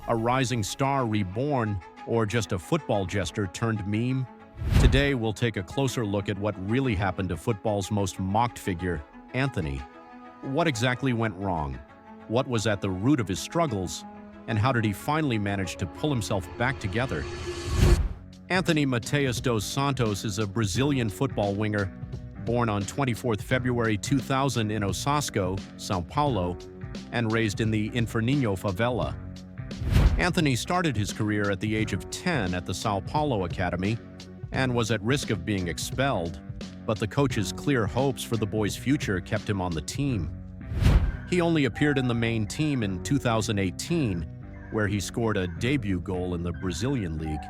A rising star reborn, or just a football jester turned meme? Today, we'll take a closer look at what really happened to football's most mocked figure, Antony. What exactly went wrong? What was at the root of his struggles? And how did he finally manage to pull himself back together? Antony Mateus dos Santos is a Brazilian football winger, born on 24 February 2000 in Osasco, São Paulo, and raised in the Inferninho favela. Antony started his career at the age of 10 at the São Paulo Academy and was at risk of being expelled, but the coach's clear hopes for the boy's future kept him on the team. He only appeared in the main team in 2018, where he scored a debut goal in the Brazilian league.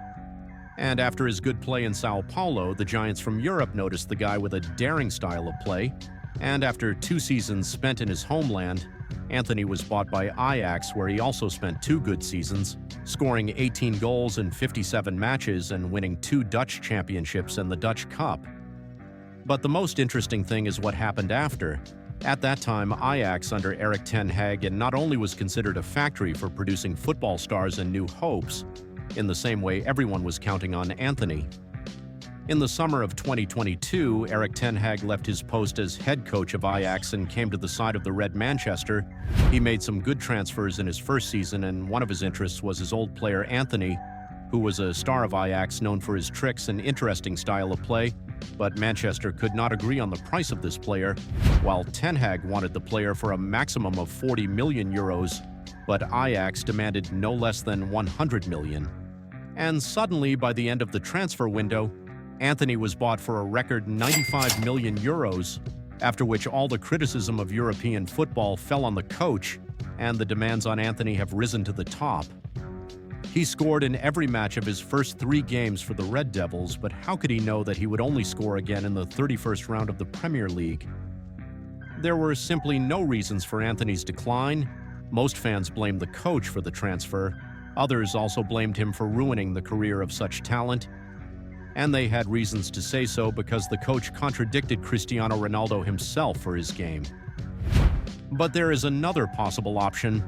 And after his good play in São Paulo, the Giants from Europe noticed the guy with a daring style of play, and after 2 seasons spent in his homeland, Antony was bought by Ajax, where he also spent 2 good seasons, scoring 18 goals in 57 matches and winning 2 Dutch championships and the Dutch Cup. But the most interesting thing is what happened after. At that time, Ajax under Erik Ten Hag not only was considered a factory for producing football stars and new hopes, in the same way everyone was counting on Antony. In the summer of 2022, Erik Ten Hag left his post as head coach of Ajax and came to the side of the Red Manchester. He made some good transfers in his first season, and one of his interests was his old player Antony, who was a star of Ajax known for his tricks and interesting style of play, but Manchester could not agree on the price of this player, while Ten Hag wanted the player for a maximum of 40 million euros, but Ajax demanded no less than 100 million. And suddenly, by the end of the transfer window, Antony was bought for a record 95 million euros, after which all the criticism of European football fell on the coach, and the demands on Antony have risen to the top. He scored in every match of his first 3 games for the Red Devils, but how could he know that he would only score again in the 31st round of the Premier League? There were simply no reasons for Antony's decline. Most fans blamed the coach for the transfer. Others also blamed him for ruining the career of such talent. And they had reasons to say so because the coach contradicted Cristiano Ronaldo himself for his game. But there is another possible option.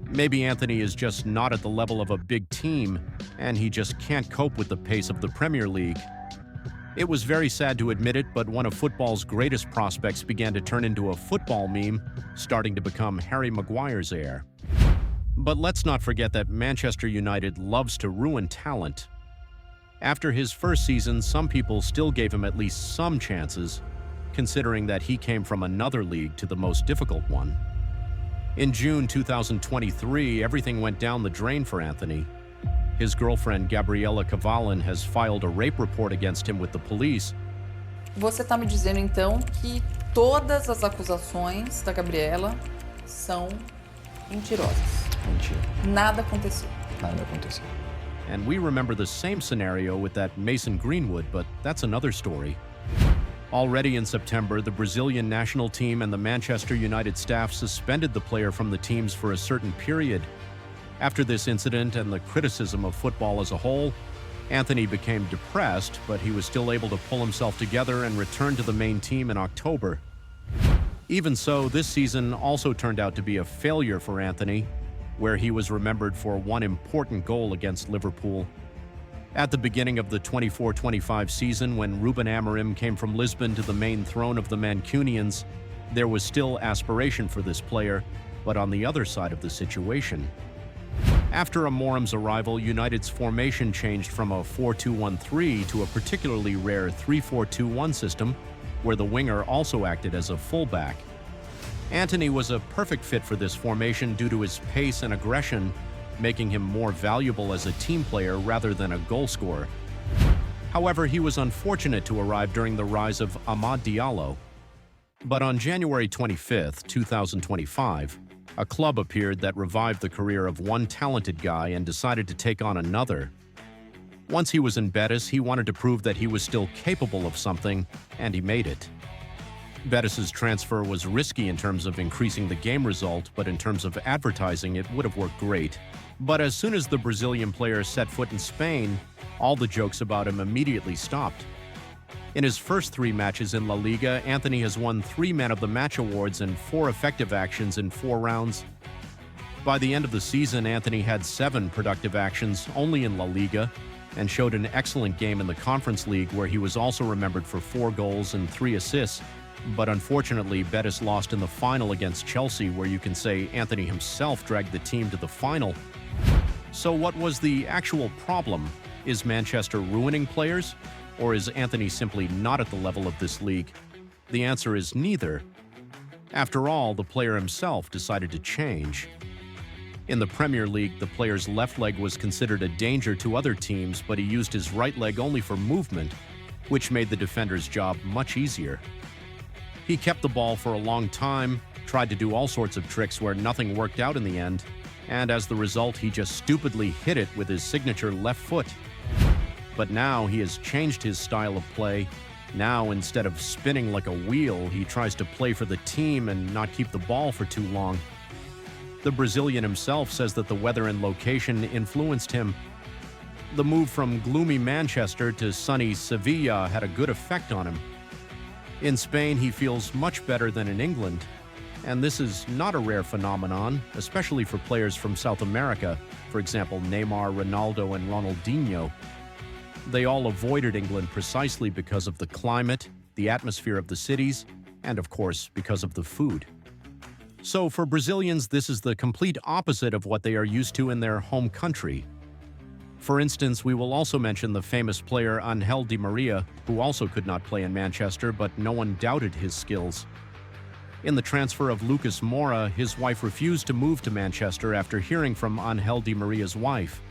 Maybe Antony is just not at the level of a big team, and he just can't cope with the pace of the Premier League. It was very sad to admit it, but one of football's greatest prospects began to turn into a football meme, starting to become Harry Maguire's heir. But let's not forget that Manchester United loves to ruin talent. After his first season, some people still gave him at least some chances, considering that he came from another league to the most difficult one. In June 2023, everything went down the drain for Antony. His girlfriend, Gabriela Cavallan, has filed a rape report against him with the police. Você está me dizendo, então, que todas as acusações da Gabriela são mentirosas? Mentira. Nada aconteceu. Nada aconteceu. And we remember the same scenario with that Mason Greenwood, but that's another story. Already in September, the Brazilian national team and the Manchester United staff suspended the player from the teams for a certain period. After this incident and the criticism of football as a whole, Antony became depressed, but he was still able to pull himself together and return to the main team in October. Even so, this season also turned out to be a failure for Antony, where he was remembered for one important goal against Liverpool. At the beginning of the 24-25 season, when Ruben Amorim came from Lisbon to the main throne of the Mancunians, there was still aspiration for this player, but on the other side of the situation. After Amorim's arrival, United's formation changed from a 4-2-1-3 to a particularly rare 3-4-2-1 system, where the winger also acted as a fullback. Antony was a perfect fit for this formation due to his pace and aggression, making him more valuable as a team player rather than a goal scorer. However, he was unfortunate to arrive during the rise of Amad Diallo. But on January 25, 2025, a club appeared that revived the career of one talented guy and decided to take on another. Once he was in Betis, he wanted to prove that he was still capable of something, and he made it. Betis's transfer was risky in terms of increasing the game result, but in terms of advertising, it would have worked great. But as soon as the Brazilian player set foot in Spain, all the jokes about him immediately stopped. In his first 3 matches in La Liga, Antony has won 3 Man of the Match awards and 4 effective actions in 4 rounds. By the end of the season, Antony had 7 productive actions only in La Liga and showed an excellent game in the Conference League, where he was also remembered for 4 goals and 3 assists. But unfortunately, Betis lost in the final against Chelsea, where you can say Antony himself dragged the team to the final. So what was the actual problem? Is Manchester ruining players? Or is Antony simply not at the level of this league? The answer is neither. After all, the player himself decided to change. In the Premier League, the player's left leg was considered a danger to other teams, but he used his right leg only for movement, which made the defender's job much easier. He kept the ball for a long time, tried to do all sorts of tricks where nothing worked out in the end, and as the result, he just stupidly hit it with his signature left foot. But now he has changed his style of play. Now, instead of spinning like a wheel, he tries to play for the team and not keep the ball for too long. The Brazilian himself says that the weather and location influenced him. The move from gloomy Manchester to sunny Sevilla had a good effect on him. In Spain, he feels much better than in England, and this is not a rare phenomenon, especially for players from South America, for example, Neymar, Ronaldo, and Ronaldinho. They all avoided England precisely because of the climate, the atmosphere of the cities, and of course, because of the food. So for Brazilians, this is the complete opposite of what they are used to in their home country. For instance, we will also mention the famous player Ángel Di Maria, who also could not play in Manchester, but no one doubted his skills. In the transfer of Lucas Moura, his wife refused to move to Manchester after hearing from Ángel Di Maria's wife.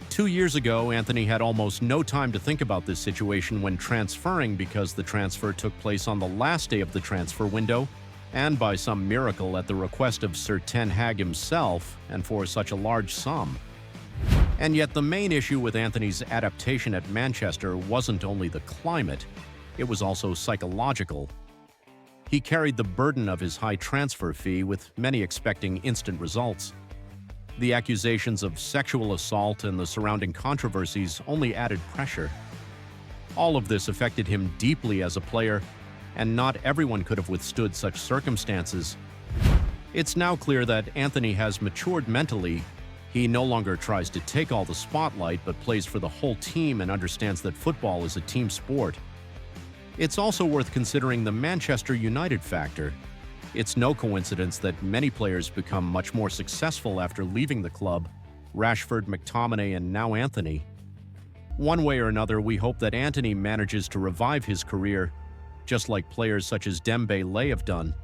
2 years ago, Antony had almost no time to think about this situation when transferring, because the transfer took place on the last day of the transfer window, and by some miracle at the request of Sir Ten Hag himself, and for such a large sum. And yet the main issue with Antony's adaptation at Manchester wasn't only the climate, it was also psychological. He carried the burden of his high transfer fee, with many expecting instant results. The accusations of sexual assault and the surrounding controversies only added pressure. All of this affected him deeply as a player, and not everyone could have withstood such circumstances. It's now clear that Antony has matured mentally. He no longer tries to take all the spotlight, but plays for the whole team and understands that football is a team sport. It's also worth considering the Manchester United factor. It's no coincidence that many players become much more successful after leaving the club: Rashford, McTominay, and now Antony. One way or another, we hope that Antony manages to revive his career, just like players such as Dembélé have done.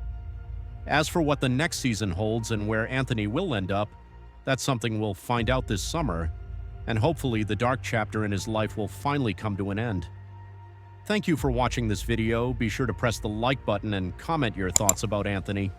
As for what the next season holds and where Antony will end up, that's something we'll find out this summer, and hopefully the dark chapter in his life will finally come to an end. Thank you for watching this video. Be sure to press the like button and comment your thoughts about Antony.